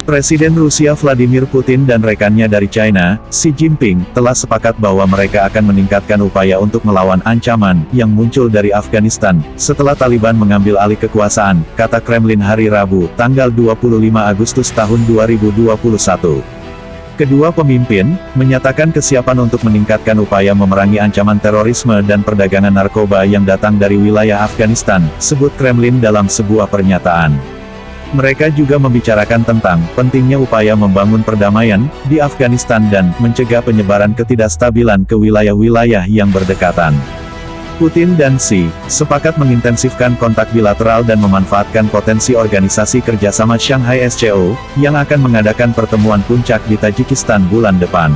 Presiden Rusia Vladimir Putin dan rekannya dari China, Xi Jinping, telah sepakat bahwa mereka akan meningkatkan upaya untuk melawan ancaman yang muncul dari Afghanistan, setelah Taliban mengambil alih kekuasaan, kata Kremlin hari Rabu, tanggal 25 Agustus tahun 2021. Kedua pemimpin menyatakan kesiapan untuk meningkatkan upaya memerangi ancaman terorisme dan perdagangan narkoba yang datang dari wilayah Afghanistan, sebut Kremlin dalam sebuah pernyataan. Mereka juga membicarakan tentang pentingnya upaya membangun perdamaian di Afghanistan dan mencegah penyebaran ketidakstabilan ke wilayah-wilayah yang berdekatan. Putin dan Xi sepakat mengintensifkan kontak bilateral dan memanfaatkan potensi Organisasi Kerjasama Shanghai SCO yang akan mengadakan pertemuan puncak di Tajikistan bulan depan.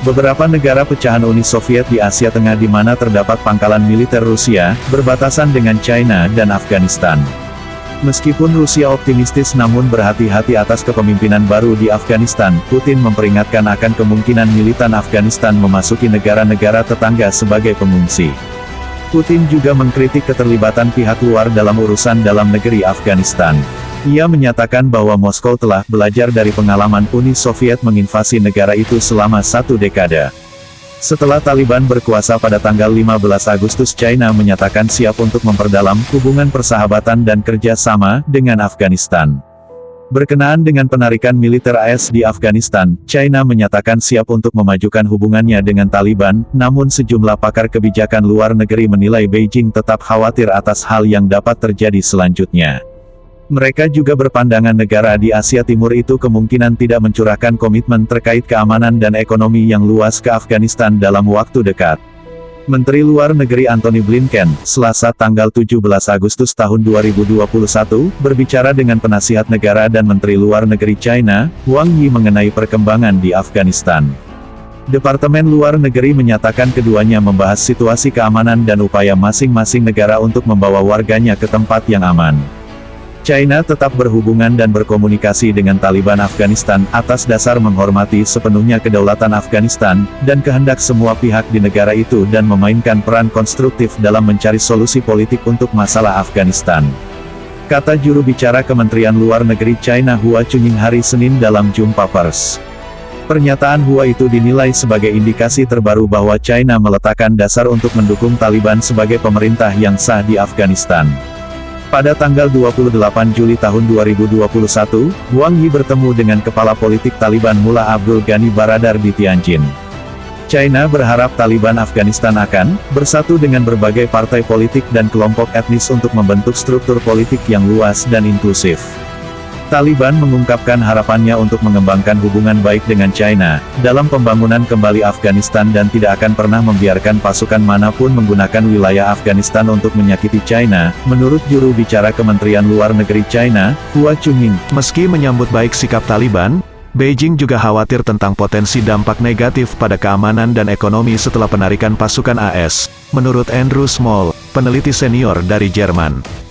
Beberapa negara pecahan Uni Soviet di Asia Tengah di mana terdapat pangkalan militer Rusia, berbatasan dengan China dan Afghanistan. Meskipun Rusia optimistis namun berhati-hati atas kepemimpinan baru di Afghanistan, Putin memperingatkan akan kemungkinan militan Afghanistan memasuki negara-negara tetangga sebagai pengungsi. Putin juga mengkritik keterlibatan pihak luar dalam urusan dalam negeri Afghanistan. Ia menyatakan bahwa Moskow telah belajar dari pengalaman Uni Soviet menginvasi negara itu selama 1 dekade. Setelah Taliban berkuasa pada tanggal 15 Agustus, China menyatakan siap untuk memperdalam hubungan persahabatan dan kerja sama dengan Afghanistan. Berkenaan dengan penarikan militer AS di Afghanistan, China menyatakan siap untuk memajukan hubungannya dengan Taliban, namun sejumlah pakar kebijakan luar negeri menilai Beijing tetap khawatir atas hal yang dapat terjadi selanjutnya. Mereka juga berpandangan negara di Asia Timur itu kemungkinan tidak mencurahkan komitmen terkait keamanan dan ekonomi yang luas ke Afghanistan dalam waktu dekat. Menteri Luar Negeri Antony Blinken, Selasa tanggal 17 Agustus tahun 2021, berbicara dengan penasihat negara dan Menteri Luar Negeri China, Wang Yi mengenai perkembangan di Afghanistan. Departemen Luar Negeri menyatakan keduanya membahas situasi keamanan dan upaya masing-masing negara untuk membawa warganya ke tempat yang aman. China tetap berhubungan dan berkomunikasi dengan Taliban Afghanistan atas dasar menghormati sepenuhnya kedaulatan Afghanistan dan kehendak semua pihak di negara itu dan memainkan peran konstruktif dalam mencari solusi politik untuk masalah Afghanistan, kata juru bicara Kementerian Luar Negeri China Hua Chunying hari Senin dalam jumpa pers. Pernyataan Hua itu dinilai sebagai indikasi terbaru bahwa China meletakkan dasar untuk mendukung Taliban sebagai pemerintah yang sah di Afghanistan. Pada tanggal 28 Juli tahun 2021, Wang Yi bertemu dengan kepala politik Taliban Mullah Abdul Ghani Baradar di Tianjin. China berharap Taliban Afghanistan akan bersatu dengan berbagai partai politik dan kelompok etnis untuk membentuk struktur politik yang luas dan inklusif. Taliban mengungkapkan harapannya untuk mengembangkan hubungan baik dengan China dalam pembangunan kembali Afghanistan dan tidak akan pernah membiarkan pasukan manapun menggunakan wilayah Afghanistan untuk menyakiti China, menurut juru bicara Kementerian Luar Negeri China, Hua Chunying. Meski menyambut baik sikap Taliban, Beijing juga khawatir tentang potensi dampak negatif pada keamanan dan ekonomi setelah penarikan pasukan AS, menurut Andrew Small, peneliti senior dari Jerman.